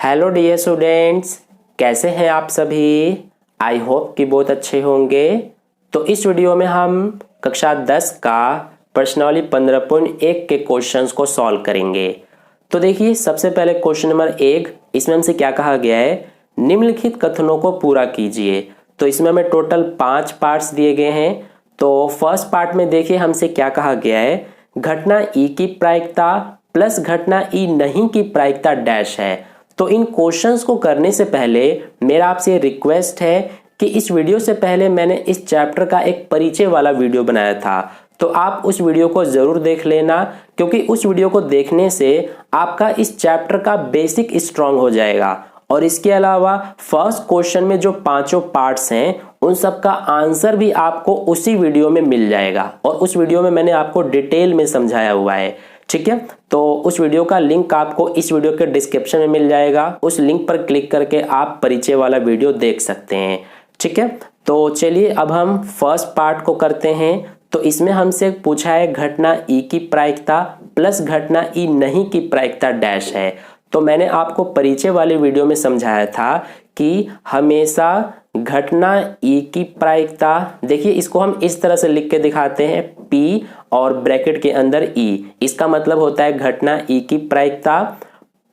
Hello dear students, कैसे हैं आप सभी। आई होप कि बहुत अच्छे होंगे। तो इस वीडियो में हम कक्षा 10 का प्रश्नावली 15.1 के क्वेश्चंस को सॉल्व करेंगे। तो देखिए, सबसे पहले क्वेश्चन नंबर 1, इसमें हमसे क्या कहा गया है, निम्नलिखित कथनों को पूरा कीजिए। तो इसमें हमें टोटल 5 पार्ट्स दिए गए हैं। तो फर्स्ट पार्ट में देखिए हमसे क्या कहा गया है, घटना ई की प्रायिकता प्लस घटना ई नहीं की प्रायिकता डैश है। तो इन क्वेश्चंस को करने से पहले मेरा आपसे रिक्वेस्ट है कि इस वीडियो से पहले मैंने इस चैप्टर का एक परिचय वाला वीडियो बनाया था, तो आप उस वीडियो को जरूर देख लेना, क्योंकि उस वीडियो को देखने से आपका इस चैप्टर का बेसिक स्ट्रांग हो जाएगा। और इसके अलावा फर्स्ट क्वेश्चन में जो पांचों पार्ट्स हैं उन सब का आंसर भी आपको उसी वीडियो में मिल जाएगा, और उस वीडियो में मैंने आपको डिटेल में समझाया हुआ है। ठीक है, तो उस वीडियो का लिंक आपको इस वीडियो के डिस्क्रिप्शन में मिल जाएगा। उस लिंक पर क्लिक करके आप परिचय वाला वीडियो देख सकते हैं। ठीक है, तो चलिए अब हम फर्स्ट पार्ट को करते हैं। तो इसमें हमसे पूछा है घटना ई की प्रायिकता प्लस घटना ई नहीं की प्रायिकता डैश है। तो मैंने आपको परिचय वाले वीडियो में समझाया था कि हमेशा घटना ई की प्रायिकता, देखिए इसको हम इस तरह से लिख के दिखाते हैं, P और ब्रैकेट के अंदर E। इसका मतलब होता है घटना ई की प्रायिकता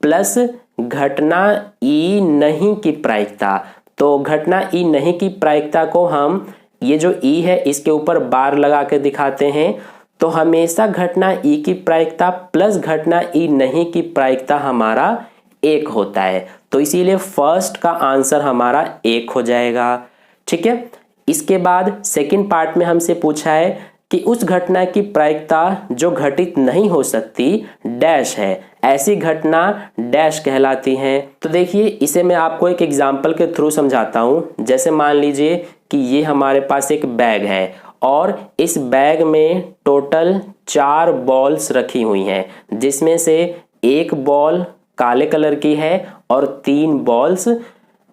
प्लस घटना ई नहीं की प्रायिकता। तो घटना ई नहीं की प्रायिकता को हम, ये जो E है इसके ऊपर बार लगा के दिखाते हैं। तो हमेशा घटना ई की प्रायिकता प्लस घटना ई नहीं की प्रायिकता हमारा 1 होता है। तो इसीलिए फर्स्ट का आंसर हमारा 1 हो जाएगा। ठीक है, इसके बाद सेकंड पार्ट में हमसे पूछा है कि उस घटना की प्रायिकता जो घटित नहीं हो सकती डैश है, ऐसी घटना डैश कहलाती है। तो देखिए, इसे मैं आपको एक एग्जाम्पल के थ्रू समझाता हूं। जैसे मान लीजिए कि ये हमारे पास एक बैग है और इस बैग में टोटल 4 बॉल्स रखी हुई हैं, जिसमें से एक बॉल काले कलर की है और 3 बॉल्स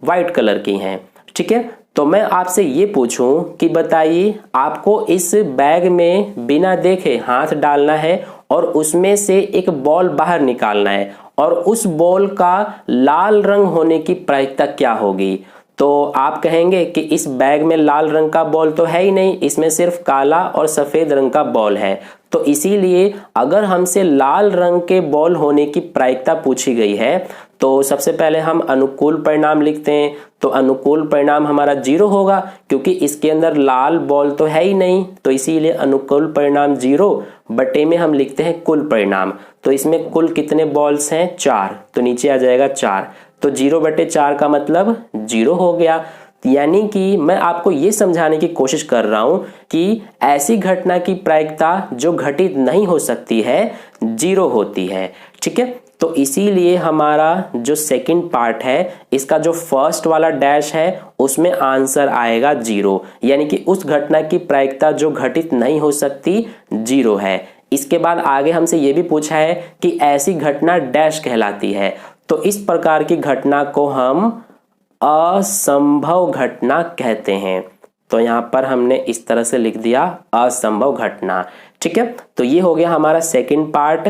वाइट कलर की हैं। ठीक है, तो मैं आपसे ये पूछूं कि बताइए, आपको इस बैग में बिना देखे हाथ डालना है और उसमें से एक बॉल बाहर निकालना है, और उस बॉल का लाल रंग होने की प्रायिकता क्या होगी। तो आप कहेंगे कि इस बैग में लाल रंग का बॉल तो है ही नहीं, इसमें सिर्फ काला और सफेद रंग का बॉल है। तो इसीलिए अगर हमसे लाल रंग के बॉल होने की प्रायिकता पूछी गई है, तो सबसे पहले हम अनुकूल परिणाम लिखते हैं। तो अनुकूल परिणाम हमारा 0 होगा, क्योंकि इसके अंदर लाल बॉल तो है ही नहीं। तो इसीलिए अनुकूल परिणाम 0 बटे में हम लिखते हैं कुल परिणाम। तो इसमें कुल कितने बॉल्स हैं, 4, तो नीचे आ जाएगा 4। तो 0/4 का मतलब 0 हो गया। यानी कि मैं आपको ये समझाने की कोशिश कर रहा हूं कि ऐसी घटना की प्रायिकता जो घटित नहीं हो सकती है 0 होती है। ठीक है, तो इसीलिए हमारा जो सेकंड पार्ट है, इसका जो फर्स्ट वाला डैश है उसमें आंसर आएगा 0, यानी कि उस घटना की प्रायिकता जो घटित नहीं हो सकती 0 है। इसके बाद आगे हमसे ये भी पूछा है कि ऐसी घटना डैश कहलाती है। तो इस प्रकार की घटना को हम असंभव घटना कहते हैं। तो यहां पर हमने इस तरह से लिख दिया, असंभव घटना। ठीक है, तो ये हो गया हमारा सेकंड पार्ट।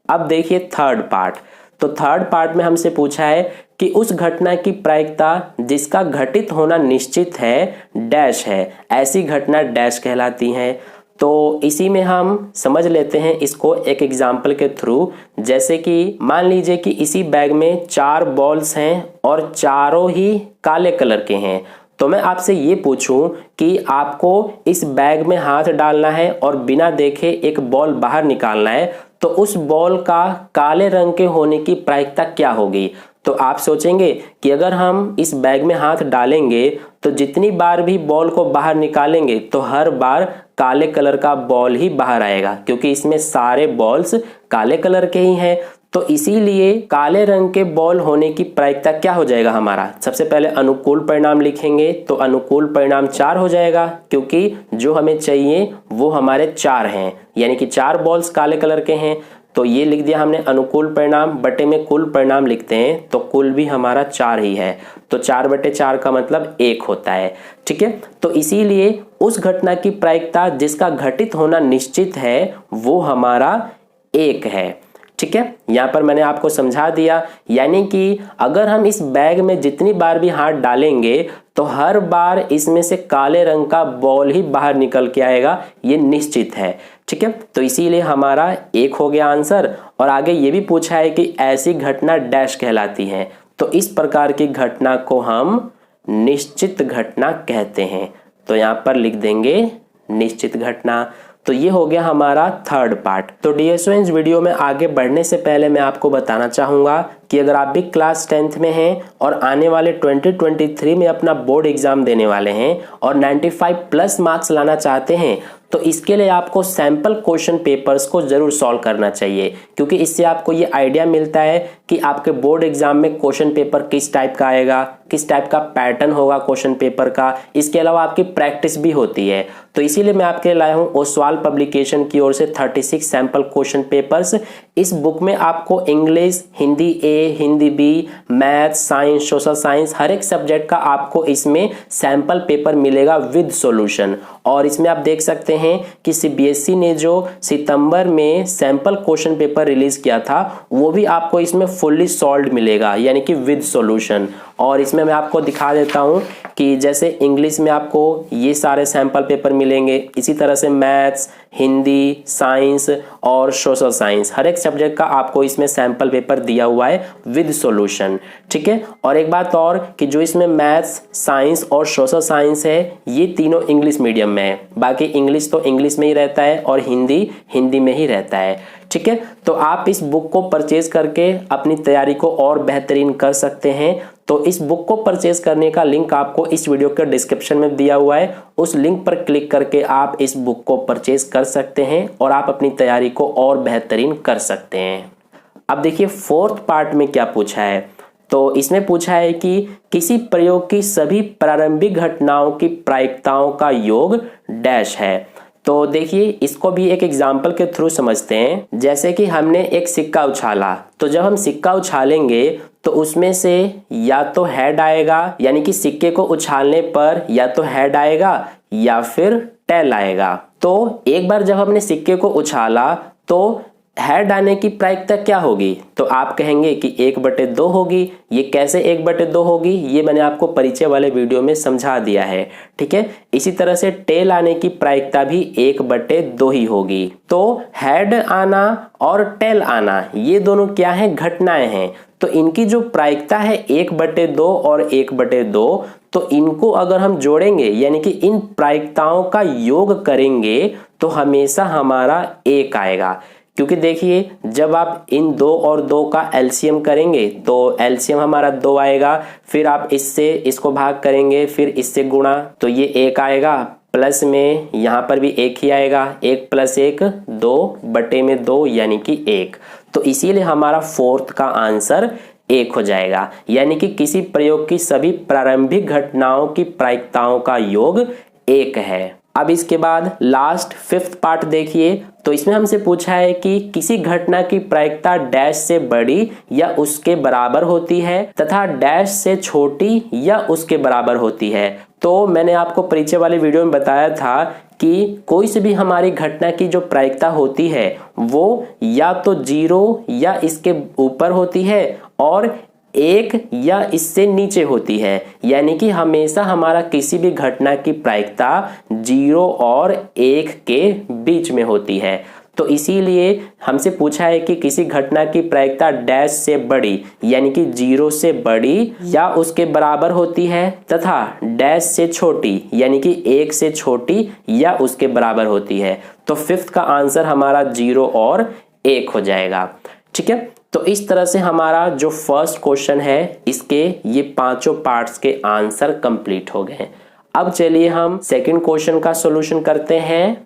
अब देखिए थर्ड पार्ट। तो थर्ड पार्ट में हमसे पूछा है कि उस घटना की प्रायिकता जिसका घटित होना निश्चित है डैश है, ऐसी घटना डैश कहलाती है। तो इसी में हम समझ लेते हैं इसको एक एग्जाम्पल के थ्रू। जैसे कि मान लीजिए कि इसी बैग में 4 बॉल्स हैं और चारों ही काले कलर के हैं। तो मैं आपसे ये पूछूं कि आपको इस बैग में हाथ डालना है और बिना देखे एक बॉल बाहर निकालना है, तो उस बॉल का काले रंग के होने की प्रायिकता क्या होगी। तो आप सोचेंगे कि अगर हम इस बैग में हाथ डालेंगे तो जितनी बार भी बॉल को बाहर निकालेंगे तो हर बार काले कलर का बॉल ही बाहर आएगा, क्योंकि इसमें सारे बॉल्स काले कलर के ही हैं। तो इसीलिए काले रंग के बॉल होने की प्रायिकता क्या हो जाएगा हमारा, सबसे पहले अनुकूल परिणाम लिखेंगे। तो अनुकूल परिणाम 4 हो जाएगा, क्योंकि जो हमें चाहिए वो हमारे 4 हैं, यानी कि 4 बॉल्स काले कलर के हैं। तो ये लिख दिया हमने अनुकूल परिणाम बटे में कुल परिणाम लिखते हैं, तो कुल भी हमारा 4 ही है। तो 4/4 का मतलब 1 होता है। ठीक है, तो इसीलिए उस घटना की प्रायिकता जिसका घटित होना निश्चित है वो हमारा 1 है। ठीक है, यहाँ पर मैंने आपको समझा दिया। यानी कि अगर हम इस बैग में जितनी बार भी हाथ डालेंगे तो हर बार इसमें से काले रंग का बॉल ही बाहर निकल के आएगा, ये निश्चित है। ठीक है, तो इसीलिए हमारा एक हो गया आंसर। और आगे ये भी पूछा है कि ऐसी घटना डैश कहलाती है, तो इस प्रकार की घटना को हम निश्चित घटना कहते हैं। तो यहाँ पर लिख देंगे निश्चित घटना। तो ये हो गया हमारा थर्ड पार्ट। तो डियर स्टूडेंट्स, वीडियो में आगे बढ़ने से पहले मैं आपको बताना चाहूँगा कि अगर आप भी क्लास 10th में हैं और आने वाले 2023 में अपना बोर्ड एग्जाम देने वाले हैं और 95 प्लस मार्क्स लाना चाहते हैं, तो इसके लिए आपको सैंपल क्वेश्चन पेपर्स को जरूर सॉल्व करना चाहिए, क्योंकि इससे आपको ये आइडिया मिलता है कि आपके बोर्ड एग्जाम में क्वेश्चन पेपर किस टाइप का आएगा, किस टाइप का पैटर्न होगा क्वेश्चन पेपर का। इसके अलावा आपकी प्रैक्टिस भी होती है। तो इसीलिए मैं आपके लिए लाया हूँ ओसवाल पब्लिकेशन की ओर से 36 सैंपल क्वेश्चन पेपर्स। इस बुक में आपको English, Hindi A, Hindi B, math, science, social science, हर एक सब्जेक्ट का आपको इसमें सैंपल पेपर मिलेगा विद सॉल्यूशन। और इसमें आप देख सकते हैं कि सीबीएसई ने जो सितंबर में सैंपल क्वेश्चन पेपर रिलीज किया था, वो भी आपको इसमें फुल्ली सॉल्व्ड मिलेगा, यानी कि विद सॉल्यूशन। और इसमें मैं आपको दिखा देता हूं कि जैसे इंग्लिश में आपको ये सारे सैंपल पेपर मिलेंगे, इसी तरह से मैथ्स, हिंदी, साइंस और सोशल साइंस, हर एक सब्जेक्ट का आपको इसमें सैंपल पेपर दिया हुआ है विद सॉल्यूशन। ठीक है, और एक बात और कि जो इसमें मैथ्स, साइंस और सोशल साइंस है, ये तीनों इंग्लिश मीडियम में है। बाकी इंग्लिश तो इंग्लिश में ही रहता है और हिंदी हिंदी में ही रहता है। ठीक है, तो आप इस बुक को परचेज करके अपनी तैयारी को और बेहतरीन कर सकते हैं। तो इस बुक को परचेज करने का लिंक आपको इस वीडियो के डिस्क्रिप्शन में दिया हुआ है, उस लिंक पर क्लिक करके आप इस बुक को परचेज कर सकते हैं और आप अपनी तैयारी को और बेहतरीन कर सकते हैं। अब देखिए फोर्थ पार्ट में क्या पूछा है। तो इसमें पूछा है कि किसी प्रयोग की सभी प्रारंभिक घटनाओं की प्रायिकताओं का योग डैश है। तो देखिए इसको भी एक एग्जाम्पल के थ्रू समझते हैं। जैसे कि हमने एक सिक्का उछाला, तो जब हम सिक्का उछालेंगे तो उसमें से या तो हेड आएगा, यानी कि सिक्के को उछालने पर या तो हेड आएगा या फिर टेल आएगा। तो एक बार जब हमने सिक्के को उछाला तो हेड आने की प्रायिकता क्या होगी, तो आप कहेंगे कि 1/2 होगी। ये कैसे 1/2 होगी, ये मैंने आपको परिचय वाले वीडियो में समझा दिया है। ठीक है, इसी तरह से टेल आने की प्रायिकता भी 1/2 ही होगी। तो हेड आना और टेल आना ये दोनों क्या है, घटनाएं हैं। तो इनकी जो प्रायिकता है 1/2 और 1/2, तो इनको अगर हम जोड़ेंगे यानी कि इन प्रायिकताओं का योग करेंगे तो हमेशा हमारा 1 आएगा। क्योंकि देखिए जब आप इन 2 और 2 का एलसीएम करेंगे तो एलसीएम हमारा 2 आएगा, फिर आप इससे इसको भाग करेंगे, फिर इससे गुणा, तो ये 1 आएगा, प्लस में यहाँ पर भी 1 ही आएगा। 1 + 1 2/2 यानी कि 1। तो इसीलिए हमारा फोर्थ का आंसर 1 हो जाएगा, यानी कि किसी प्रयोग की सभी प्रारंभिक घटनाओं की प्रायिकताओं का योग 1 है। अब इसके बाद लास्ट फिफ्थ पार्ट देखिए। तो इसमें हमसे पूछा है कि किसी घटना की प्रायिकता डैश से बड़ी या उसके बराबर होती है तथा डैश से छोटी या उसके बराबर होती है। तो मैंने आपको परिचय वाले वीडियो में बताया था कि कोई से भी हमारी घटना की जो प्रायिकता होती है वो या तो 0 या इसके ऊपर होती है और 1 या इससे नीचे होती है। यानी कि हमेशा हमारा किसी भी घटना की प्रायिकता 0 और 1 के बीच में होती है। तो इसीलिए हमसे पूछा है कि किसी घटना की प्रायिकता डैश से बड़ी यानी कि 0 से बड़ी या उसके बराबर होती है तथा डैश से छोटी यानी कि 1 से छोटी या उसके बराबर होती है। तो फिफ्थ का आंसर हमारा 0 और 1 हो जाएगा। ठीक है, तो इस तरह से हमारा जो फर्स्ट क्वेश्चन है इसके ये पांचों पार्ट्स के आंसर कंप्लीट हो गए। अब चलिए हम सेकंड क्वेश्चन का सॉल्यूशन करते हैं।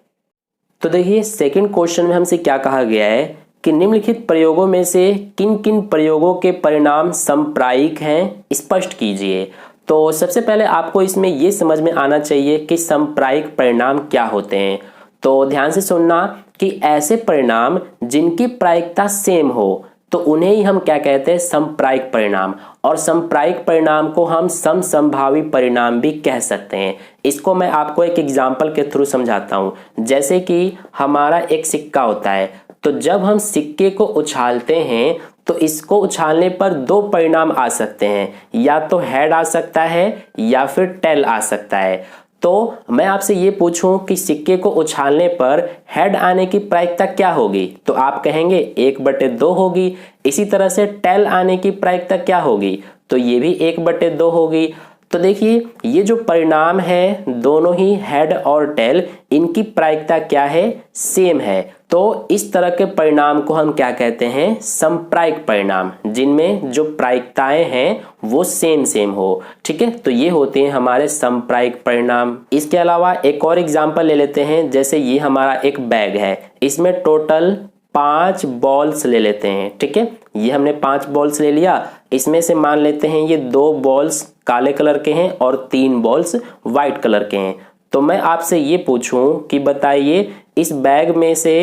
तो देखिए सेकंड क्वेश्चन में हमसे क्या कहा गया है कि निम्नलिखित प्रयोगों में से किन किन प्रयोगों के परिणाम समप्रायिक हैं, स्पष्ट कीजिए। तो सबसे पहले आपको इसमें यह समझ में आना चाहिए कि समप्रायिक परिणाम क्या होते हैं। तो ध्यान से सुनना कि ऐसे परिणाम जिनकी प्रायिकता सेम हो तो उन्हें ही हम क्या कहते हैं, समप्रायिक परिणाम। और समप्रायिक परिणाम को हम समसंभावी परिणाम भी कह सकते हैं। इसको मैं आपको एक एग्जांपल के थ्रू समझाता हूं। जैसे कि हमारा एक सिक्का होता है, तो जब हम सिक्के को उछालते हैं तो इसको उछालने पर दो परिणाम आ सकते हैं, या तो हेड आ सकता है या फिर टेल आ सकता है। तो मैं आपसे ये पूछूं कि सिक्के को उछालने पर हेड आने की प्रायिकता क्या होगी, तो आप कहेंगे 1/2 होगी। इसी तरह से टेल आने की प्रायिकता क्या होगी, तो ये भी 1/2 होगी। तो देखिए ये जो परिणाम है दोनों ही हेड और टेल, इनकी प्रायिकता क्या है, सेम है। तो इस तरह के परिणाम को हम क्या कहते हैं, समप्रायिक परिणाम, जिनमें जो प्रायिकताएं हैं वो सेम हो। ठीक है, तो ये होते हैं हमारे समप्रायिक परिणाम। इसके अलावा एक और एग्जांपल ले लेते हैं। जैसे ये हमारा एक बैग है, इसमें टोटल 5 बॉल्स ले लेते हैं। ठीक है, ये हमने 5 बॉल्स ले लिया। इसमें से मान लेते हैं ये 2 बॉल्स काले कलर के हैं और 3 बॉल्स व्हाइट कलर के हैं। तो मैं आपसे ये पूछूं कि बताइए इस बैग में से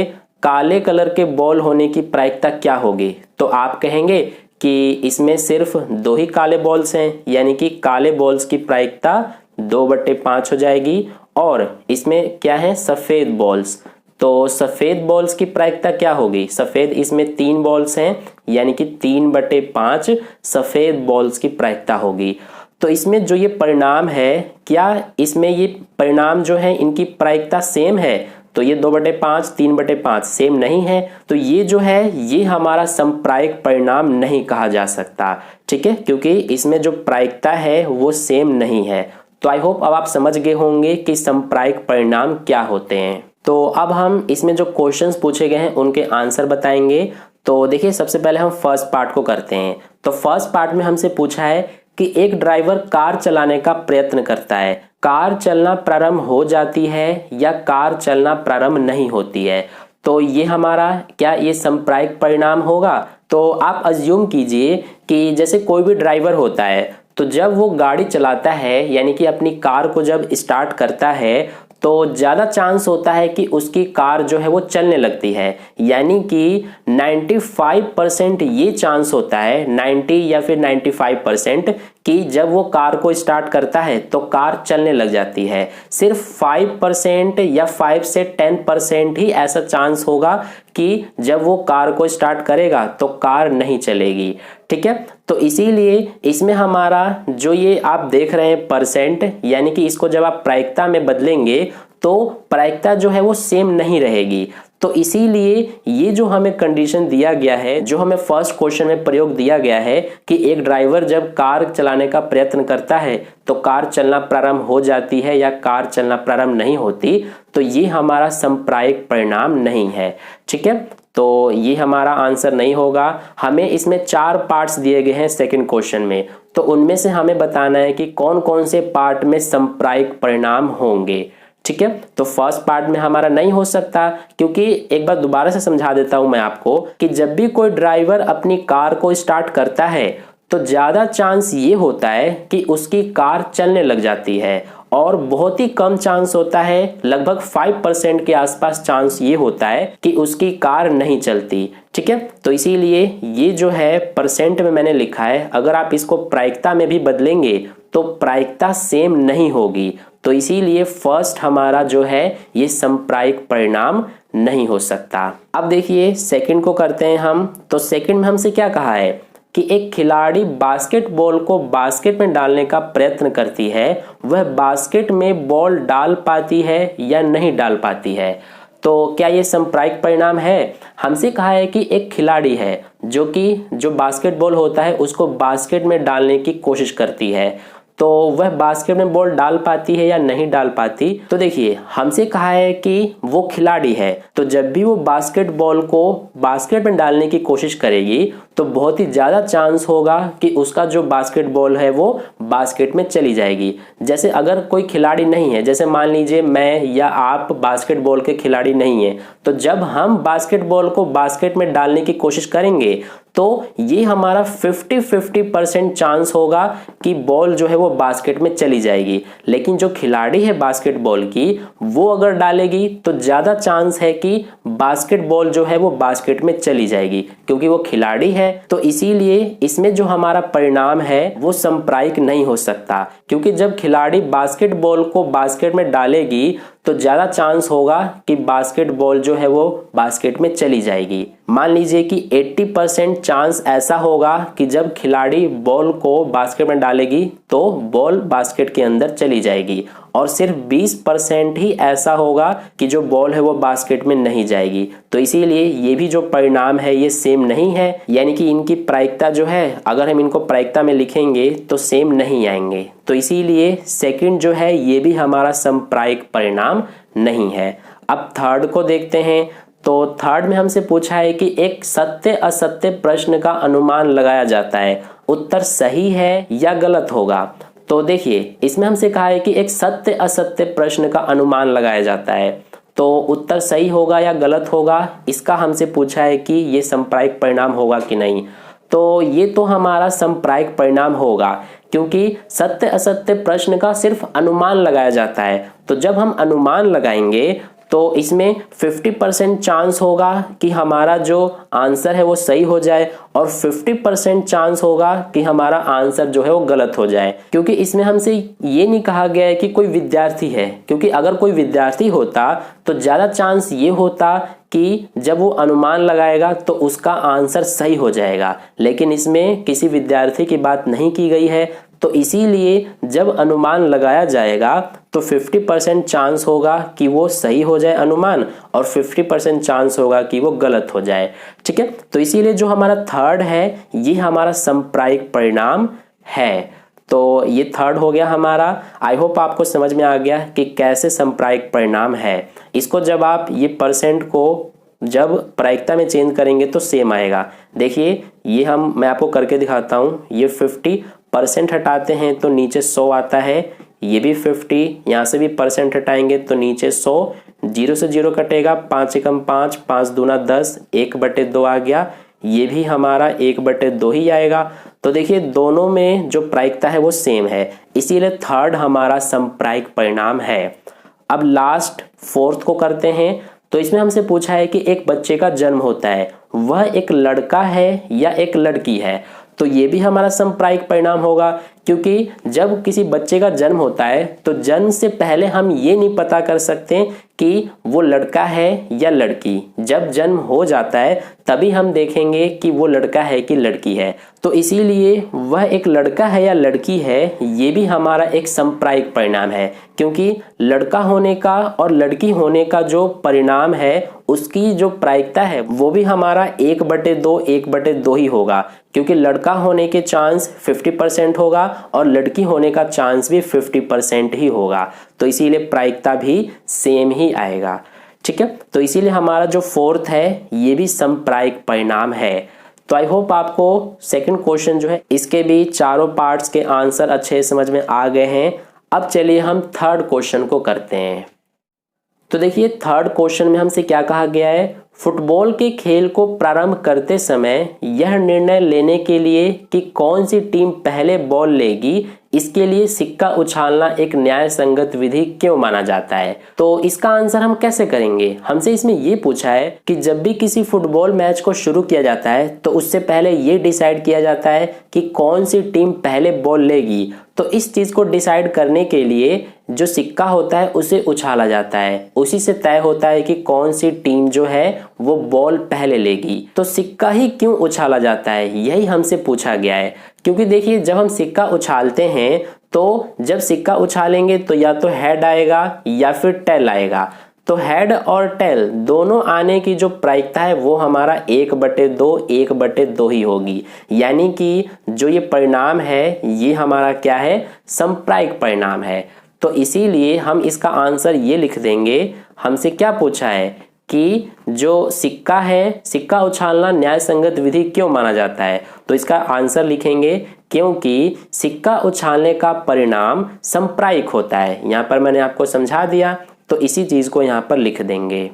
काले कलर के बॉल होने की प्रायिकता क्या होगी, तो आप कहेंगे कि इसमें सिर्फ 2 ही काले बॉल्स हैं, यानी कि काले बॉल्स की प्रायिकता 2/5 हो जाएगी। और इसमें क्या है, सफेद बॉल्स, तो सफेद बॉल्स की प्रायिकता क्या होगी, सफेद इसमें 3 बॉल्स हैं, यानी कि 3/5 सफेद बॉल्स की प्रायिकता होगी। तो इसमें जो ये परिणाम है, क्या इसमें ये परिणाम जो है इनकी प्रायिकता सेम है, तो ये 2/5 3/5 सेम नहीं है। तो ये जो है ये हमारा समप्रायिक परिणाम नहीं कहा जा सकता। ठीक है, क्योंकि इसमें जो प्रायिकता है वो सेम नहीं है। तो आई होप अब आप समझ गए होंगे कि समप्रायिक परिणाम क्या होते हैं। तो अब हम इसमें जो क्वेश्चंस पूछे गए हैं उनके आंसर बताएंगे। तो देखिए सबसे पहले हम फर्स्ट पार्ट को करते हैं। तो फर्स्ट पार्ट में हमसे पूछा है कि एक ड्राइवर कार चलाने का प्रयत्न करता है, कार चलना प्रारंभ हो जाती है या कार चलना प्रारंभ नहीं होती है। तो ये हमारा क्या ये समप्रायिक परिणाम होगा। तो आप अज्यूम कीजिए कि जैसे कोई भी ड्राइवर होता है, तो जब वो गाड़ी चलाता है यानी कि अपनी कार को जब स्टार्ट करता है तो ज़्यादा चांस होता है कि उसकी कार जो है वो चलने लगती है, यानी कि 95% ये चांस होता है, 90 या फिर 95% कि जब वो कार को स्टार्ट करता है तो कार चलने लग जाती है। सिर्फ 5% या 5 से 10% ही ऐसा चांस होगा कि जब वो कार को स्टार्ट करेगा तो कार नहीं चलेगी। ठीक है, तो इसीलिए इसमें हमारा जो ये आप देख रहे हैं परसेंट, यानी कि इसको जब आप प्रायिकता में बदलेंगे तो प्रायिकता जो है वो सेम नहीं रहेगी। तो इसीलिए ये जो हमें कंडीशन दिया गया है, जो हमें फर्स्ट क्वेश्चन में प्रयोग दिया गया है कि एक ड्राइवर जब कार चलाने का प्रयत्न करता है तो कार चलना प्रारंभ हो जाती है या कार चलना प्रारंभ नहीं होती, तो ये हमारा समप्रायिक परिणाम नहीं है। ठीक है, तो ये हमारा आंसर नहीं होगा। हमें इसमें 4 पार्ट्स दिए गए हैं सेकंड क्वेश्चन में, तो उनमें से हमें बताना है कि कौन कौन से पार्ट में समप्रायिक परिणाम होंगे। ठीक है, तो फर्स्ट पार्ट में हमारा नहीं हो सकता, क्योंकि एक बार दोबारा से समझा देता हूं मैं आपको कि जब भी कोई ड्राइवर अपनी कार को स्टार्ट करता है तो ज्यादा चांस ये होता है कि उसकी कार चलने लग जाती है, और बहुत ही कम चांस होता है, लगभग 5% के आसपास चांस ये होता है कि उसकी कार नहीं चलती। ठीक है, तो इसीलिए ये जो है परसेंट में मैंने लिखा है, अगर आप इसको प्रायिकता में भी बदलेंगे तो प्रायिकता सेम नहीं होगी। तो इसीलिए फर्स्ट हमारा जो है ये समप्रायिक परिणाम नहीं हो सकता। अब देखिए सेकंड को करते हैं हम। तो सेकंड में हमसे क्या कहा है कि एक खिलाड़ी बास्केटबॉल को बास्केट में डालने का प्रयत्न करती है, वह बास्केट में बॉल डाल पाती है या नहीं डाल पाती है। तो क्या ये समप्रायिक परिणाम है। हमसे कहा है कि एक खिलाड़ी है जो बास्केटबॉल होता है उसको बास्केट में डालने की कोशिश करती है, तो वह बास्केट में बॉल डाल पाती है या नहीं डाल पाती। तो देखिए हमसे कहा है कि वो खिलाड़ी है, तो जब भी वो बास्केटबॉल को बास्केट में डालने की कोशिश करेगी तो बहुत ही ज़्यादा चांस होगा कि उसका जो बास्केटबॉल है वो बास्केट में चली जाएगी। जैसे अगर कोई खिलाड़ी नहीं है, जैसे मान लीजिए मैं या आप बास्केटबॉल के खिलाड़ी नहीं है, तो जब हम बास्केटबॉल को बास्केट में डालने की कोशिश करेंगे तो ये हमारा 50-50% चांस होगा कि बॉल जो है वो बास्केट में चली जाएगी। लेकिन जो खिलाड़ी है बास्केटबॉल की, वो अगर डालेगी तो ज़्यादा चांस है कि बास्केटबॉल जो है वो बास्केट में चली जाएगी, क्योंकि वो खिलाड़ी है। तो इसीलिए इसमें जो हमारा परिणाम है वो समप्रायिक नहीं हो सकता, क्योंकि जब खिलाड़ी बास्केटबॉल को बास्केट में डालेगी तो ज़्यादा चांस होगा कि बास्केटबॉल जो है वो बास्केट में चली जाएगी। मान लीजिए कि 80% चांस ऐसा होगा कि जब खिलाड़ी बॉल को बास्केट में डालेगी तो बॉल बास्केट के अंदर चली जाएगी, और सिर्फ 20% ही ऐसा होगा कि जो बॉल है वो बास्केट में नहीं जाएगी। तो इसीलिए ये भी जो परिणाम है ये सेम नहीं है, यानी कि इनकी प्रायिकता जो है अगर हम इनको प्रायिकता में लिखेंगे तो सेम नहीं आएंगे। तो इसीलिए सेकंड जो है ये भी हमारा समप्रायिक परिणाम नहीं है। अब थर्ड को देखते हैं। तो थर्ड में हमसे पूछा है कि एक सत्य असत्य प्रश्न का अनुमान लगाया जाता है, उत्तर सही है या गलत होगा। तो देखिए इसमें हमसे कहा है कि एक सत्य असत्य प्रश्न का अनुमान लगाया जाता है, तो उत्तर सही होगा या गलत होगा, इसका हमसे पूछा है कि ये समप्रायिक परिणाम होगा कि नहीं। तो ये तो हमारा समप्रायिक परिणाम होगा, क्योंकि सत्य असत्य प्रश्न का सिर्फ अनुमान लगाया जाता है। तो जब हम अनुमान लगाएंगे तो इसमें 50% चांस होगा कि हमारा जो आंसर है वो सही हो जाए, और 50% चांस होगा कि हमारा आंसर जो है वो गलत हो जाए। क्योंकि इसमें हमसे ये नहीं कहा गया है कि कोई विद्यार्थी है, क्योंकि अगर कोई विद्यार्थी होता तो ज़्यादा चांस ये होता कि जब वो अनुमान लगाएगा तो उसका आंसर सही हो जाएगा, लेकिन इसमें किसी विद्यार्थी की बात नहीं की गई है। तो इसीलिए जब अनुमान लगाया जाएगा तो 50% चांस होगा कि वो सही हो जाए अनुमान, और 50% चांस होगा कि वो गलत हो जाए। ठीक है, तो इसीलिए जो हमारा थर्ड है ये हमारा समप्रायिक परिणाम है। तो ये थर्ड हो गया हमारा। आई होप आपको समझ में आ गया कि कैसे समप्रायिक परिणाम है। इसको जब आप ये परसेंट को जब प्रायिकता में चेंज करेंगे तो सेम आएगा। देखिए ये मैं आपको करके दिखाता हूँ। ये 50% हटाते हैं तो नीचे 100 आता है, ये भी 50, यहाँ से भी परसेंट हटाएंगे तो नीचे 100, 0 से 0 कटेगा, 5 एकम 5, 5 दूना 10, 1/2 आ गया, ये भी हमारा 1/2 ही आएगा। तो देखिए दोनों में जो प्रायिकता है वो सेम है, इसीलिए थर्ड हमारा समप्रायिक परिणाम है। अब लास्ट फोर्थ को करते हैं। तो इसमें हमसे पूछा है कि एक बच्चे का जन्म होता है, वह एक लड़का है या एक लड़की है। तो ये भी हमारा समप्रायिक परिणाम होगा, क्योंकि जब किसी बच्चे का जन्म होता है तो जन्म से पहले हम ये नहीं पता कर सकते कि वो लड़का है या लड़की। जब जन्म हो जाता है तभी हम देखेंगे कि वो लड़का है कि लड़की है। तो इसीलिए वह एक लड़का है या लड़की है ये भी हमारा एक समप्रायिक परिणाम है, क्योंकि लड़का होने का और लड़की होने का जो परिणाम है उसकी जो प्रायिकता है वो भी हमारा 1/2 ही होगा, क्योंकि लड़का होने के चांस 50% होगा और लड़की होने का चांस भी 50% ही होगा। तो इसीलिए प्रायिकता भी सेम ही आएगा। ठीक है, तो इसीलिए हमारा जो फोर्थ है ये भी समप्रायिक परिणाम है। तो आई होप आपको सेकंड क्वेश्चन जो है इसके भी चारों पार्ट्स के आंसर अच्छे समझ में आ गए हैं। अब चलिए हम थर्ड क्वेश्चन को करते हैं। तो देखिए थर्ड क्वेश्चन में हमसे क्या कहा गया है, फुटबॉल के खेल को प्रारंभ करते समय यह निर्णय लेने के लिए कि कौन सी टीम पहले बॉल लेगी, इसके लिए सिक्का उछालना एक न्याय संगत विधि क्यों माना जाता है। तो इसका आंसर हम कैसे करेंगे, हमसे इसमें ये पूछा है कि जब भी किसी फुटबॉल मैच को शुरू किया जाता है तो उससे पहले ये डिसाइड किया जाता है कि कौन सी टीम पहले बॉल लेगी। तो इस चीज को डिसाइड करने के लिए जो सिक्का होता है उसे उछाला जाता है, उसी से तय होता है कि कौन सी टीम जो है वो बॉल पहले लेगी। तो सिक्का ही क्यों उछाला जाता है यही हमसे पूछा गया है, क्योंकि देखिए जब हम सिक्का उछालते हैं तो जब सिक्का उछालेंगे तो या तो हेड आएगा या फिर टेल आएगा। तो हेड और टेल दोनों आने की जो प्रायिकता है वो हमारा 1/2 ही होगी, यानी कि जो ये परिणाम है ये हमारा क्या है, समप्रायिक परिणाम है। तो इसीलिए हम इसका आंसर ये लिख देंगे। हमसे क्या पूछा है कि जो सिक्का है, सिक्का उछालना न्याय संगत विधि क्यों माना जाता है। तो इसका आंसर लिखेंगे क्योंकि सिक्का उछालने का परिणाम समप्रायिक होता है। यहाँ पर मैंने आपको समझा दिया, तो इसी चीज को यहाँ पर लिख देंगे।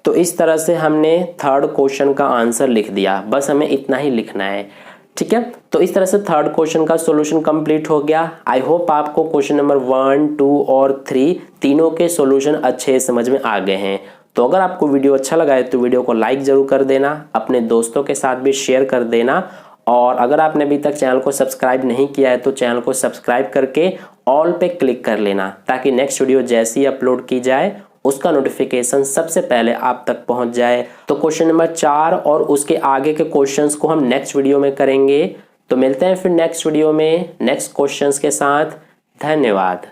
तो इस तरह से हमने थर्ड क्वेश्चन का आंसर लिख दिया, बस हमें इतना ही लिखना है। ठीक है, तो इस तरह से थर्ड क्वेश्चन का सॉल्यूशन कंप्लीट हो गया। आई होप आपको क्वेश्चन नंबर 1, 2 और 3 तीनों के सॉल्यूशन अच्छे समझ में आ गए हैं। तो अगर आपको वीडियो अच्छा लगा है तो वीडियो को लाइक जरूर कर देना, अपने दोस्तों के साथ भी शेयर कर देना, और अगर आपने अभी तक चैनल को सब्सक्राइब नहीं किया है तो चैनल को सब्सक्राइब करके ऑल पे क्लिक कर लेना, ताकि नेक्स्ट वीडियो जैसे ही अपलोड की जाए उसका नोटिफिकेशन सबसे पहले आप तक पहुंच जाए। तो क्वेश्चन नंबर 4 और उसके आगे के क्वेश्चंस को हम नेक्स्ट वीडियो में करेंगे। तो मिलते हैं फिर नेक्स्ट वीडियो में नेक्स्ट क्वेश्चंस के साथ। धन्यवाद।